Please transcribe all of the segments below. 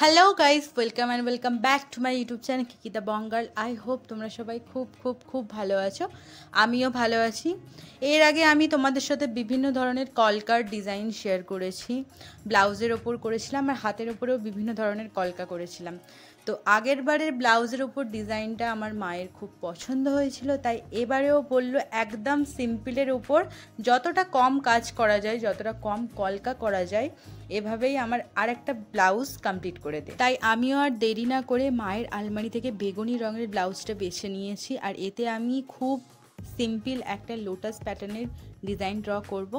Hello guys, welcome and welcome back to my YouTube channel Kikita Bangal. I hope তোমরা সবাই খুব খুব খুব ভালো আছো। আমিও ভালো আছি। এর আগে আমি তোমাদের সাথে বিভিন্ন ধরনের কলকার ডিজাইন শেয়ার করেছি। ব্লাউজের ওপর করেছিলাম আর হাতের ওপরেও বিভিন্ন ধরনের কলকা করেছিলাম। তো আগের বারের ব্লাউজের ওপর ডিজাইনটা আমার মায়ের খুব পছন্দ হয়েছিল, তাই এবারেও বললো একদম সিম্পলের ওপর যতটা কম কাজ করা যায়, যতটা কম কলকা করা যায়, এভাবেই আমার আর একটা ব্লাউজ কমপ্লিট করে দে। তাই আমিও আর দেরি না করে মায়ের আলমারি থেকে বেগুনি রঙের ব্লাউজটা বেছে নিয়েছি। আর এতে আমি খুব সিম্পল একটা লোটাস প্যাটার্নের ডিজাইন ড্র করব।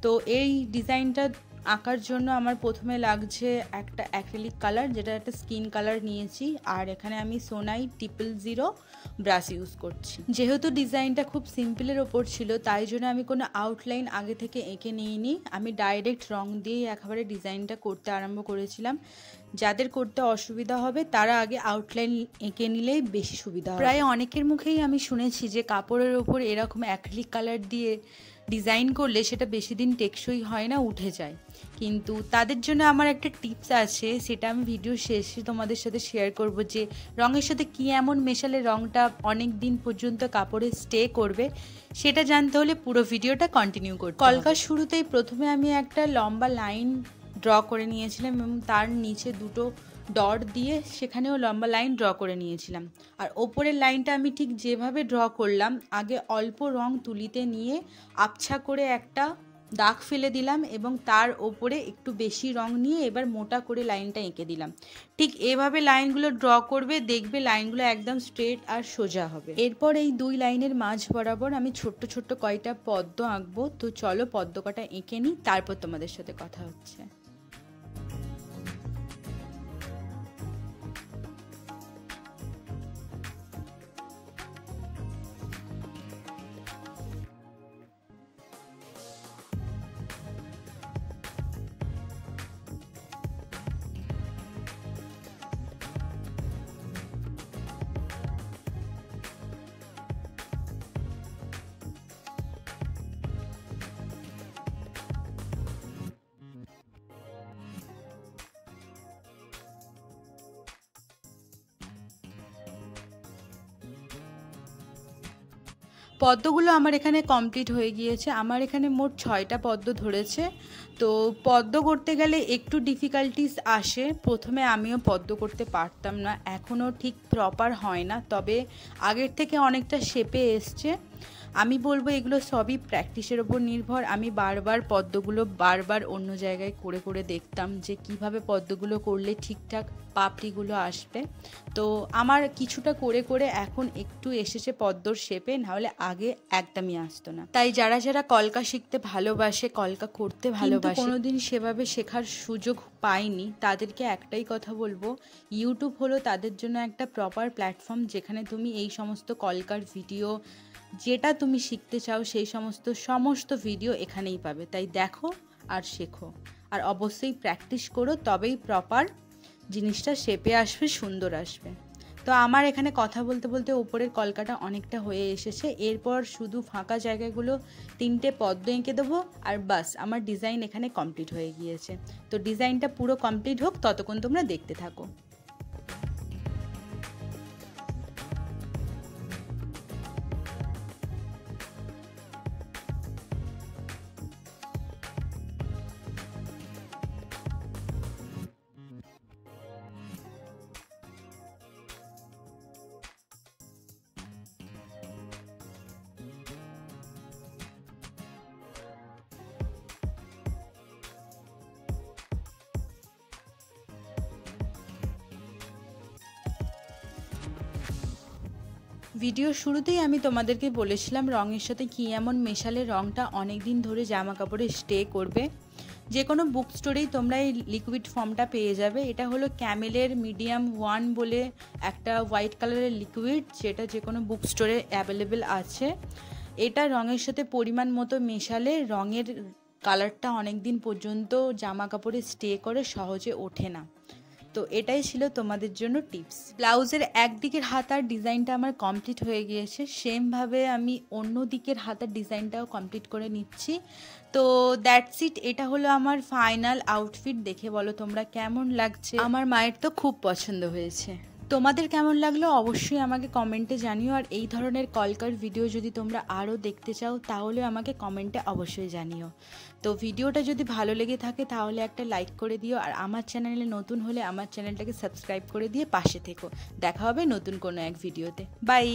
তো এই ডিজাইনটা আঁকার জন্য আমার প্রথমে লাগছে একটা অ্যাক্রিলিক কালার, যেটা একটা স্কিন কালার নিয়েছি। আর এখানে আমি সোনাই 000 ব্রাশ ইউজ করছি। যেহেতু ডিজাইনটা খুব সিম্পলের ওপর ছিল, তাই জন্য আমি কোনো আউটলাইন আগে থেকে এঁকে নিইনি। আমি ডাইরেক্ট রং দিয়ে একেবারে ডিজাইনটা করতে আরম্ভ করেছিলাম। যাদের করতে অসুবিধা হবে তারা আগে আউটলাইন এঁকে নিলেই বেশি সুবিধা হবে। প্রায় অনেকের মুখেই আমি শুনেছি যে কাপড়ের ওপর এরকম অ্যাক্রিলিক কালার দিয়ে ডিজাইন করলে সেটা বেশি দিন টেকসই হয় না, উঠে যায়। কিন্তু তাদের জন্য আমার একটা টিপস আছে, সেটা আমি ভিডিও শেষে তোমাদের সাথে শেয়ার করব, যে রঙের সাথে কী এমন মেশালে রঙটা অনেক দিন পর্যন্ত কাপড়ে স্টে করবে। সেটা জানতে হলে পুরো ভিডিওটা কন্টিনিউ করতে হবে। কলকার শুরুতেই প্রথমে আমি একটা লম্বা লাইন ড্র করে নিয়েছিলাম এবং তার নিচে দুটো ডট দিয়ে সেখানেও লম্বা লাইন ড্র করে নিয়েছিলাম। আর ওপরের লাইনটা আমি ঠিক যেভাবে ড্র করলাম, আগে অল্প রং তুলিতে নিয়ে আবছা করে একটা দাগ ফেলে দিলাম এবং তার ওপরে একটু বেশি রং নিয়ে এবার মোটা করে লাইনটা এঁকে দিলাম। ঠিক এভাবে লাইনগুলো ড্র করবে, দেখবে লাইনগুলো একদম স্ট্রেট আর সোজা হবে। এরপর এই দুই লাইনের মাঝ বরাবর আমি ছোট্ট ছোট্ট কয়টা পদ্ম আঁকবো। তো চলো পদ্ম কটা এঁকে নিই, তারপর তোমাদের সাথে কথা হচ্ছে। পদ্মগুলো আমার এখানে কমপ্লিট হয়ে গিয়েছে। আমার এখানে মোট 6টা পদ্ম ধরেছে। তো পদ্ম করতে গেলে একটু ডিফিকাল্টিস আসে। প্রথমে আমিও পদ্ম করতে পারতাম না, এখনও ঠিক প্রপার হয় না, তবে আগের থেকে অনেকটা শেপে এসছে। আমি বলবো এগুলো সবই প্র্যাকটিসের ওপর নির্ভর। আমি বারবার পদ্মগুলো অন্য জায়গায় করে করে দেখতাম যে কিভাবে পদ্মগুলো করলে ঠিকঠাক পাপড়িগুলো আসবে। তো আমার কিছুটা করে করে এখন একটু এসেছে পদ্মর শেপে, নাহলে আগে একদমই আসতো না। তাই যারা যারা কলকা শিখতে ভালোবাসে, কলকা করতে ভালোবাসে, কোনোদিন সেভাবে শেখার সুযোগ পায়নি, তাদেরকে একটাই কথা বলবো, ইউটিউব হলো তাদের জন্য একটা প্রপার প্ল্যাটফর্ম, যেখানে তুমি এই সমস্ত কলকার ভিডিও, যেটা তুমি শিখতে চাও সেই সমস্ত ভিডিও এখানেই পাবে। তাই দেখো আর শেখো, আর অবশ্যই প্র্যাকটিস করো, তবেই প্রপার জিনিসটা শেপে আসবে, সুন্দর আসবে। তো আমার এখানে কথা বলতে বলতে উপরের কলকাটা অনেকটা হয়ে এসেছে। এরপর শুধু ফাঁকা জায়গাগুলো 3টে পদ্ম এঁকে দেবো, আর বাস আমার ডিজাইন এখানে কমপ্লিট হয়ে গিয়েছে। তো ডিজাইনটা পুরো কমপ্লিট হোক, ততক্ষণ তোমরা দেখতে থাকো। ভিডিওর শুরুতেই আমি তোমাদেরকে বলেছিলাম রঙের সাথে কী এমন মেশালে রঙটা অনেক দিন ধরে জামা কাপড়ে স্টে করবে। যে কোনো বুক স্টোরেই তোমরা এই লিকুইড ফর্মটা পেয়ে যাবে। এটা হলো ক্যামেলের মিডিয়াম 1 বলে একটা হোয়াইট কালারের লিকুইড, যেটা যে কোনো বুক স্টোরে অ্যাভেলেবেল আছে। এটা রঙের সাথে পরিমাণ মতো মেশালে রঙের কালারটা অনেক দিন পর্যন্ত জামা কাপড়ে স্টে করে, সহজে ওঠে না। তো এটাই ছিল তোমাদের জন্য টিপস। ব্লাউজের একদিকের হাতার ডিজাইনটা আমার কমপ্লিট হয়ে গিয়েছে, সেমভাবে আমি অন্য দিকের হাতার ডিজাইনটাও কমপ্লিট করে নিচ্ছি। তো দ্যাটস ইট, এটা হলো আমার ফাইনাল আউটফিট। দেখে বলো তোমরা কেমন লাগছে। আমার মায়ের তো খুব পছন্দ হয়েছে। তোমাদের কেমন লাগলো অবশ্যই আমাকে কমেন্টে জানিও। আর এই ধরনের কলকার ভিডিও যদি তোমরা আরও দেখতে চাও তাহলে আমাকে কমেন্টে অবশ্যই জানিও। তো ভিডিওটা যদি ভালো লেগে থাকে তাহলে একটা লাইক করে দিও, আর আমার চ্যানেলে নতুন হলে আমার চ্যানেলটাকে সাবস্ক্রাইব করে দিয়ে পাশে থেকো। দেখা হবে নতুন কোনো এক ভিডিওতে। বাই।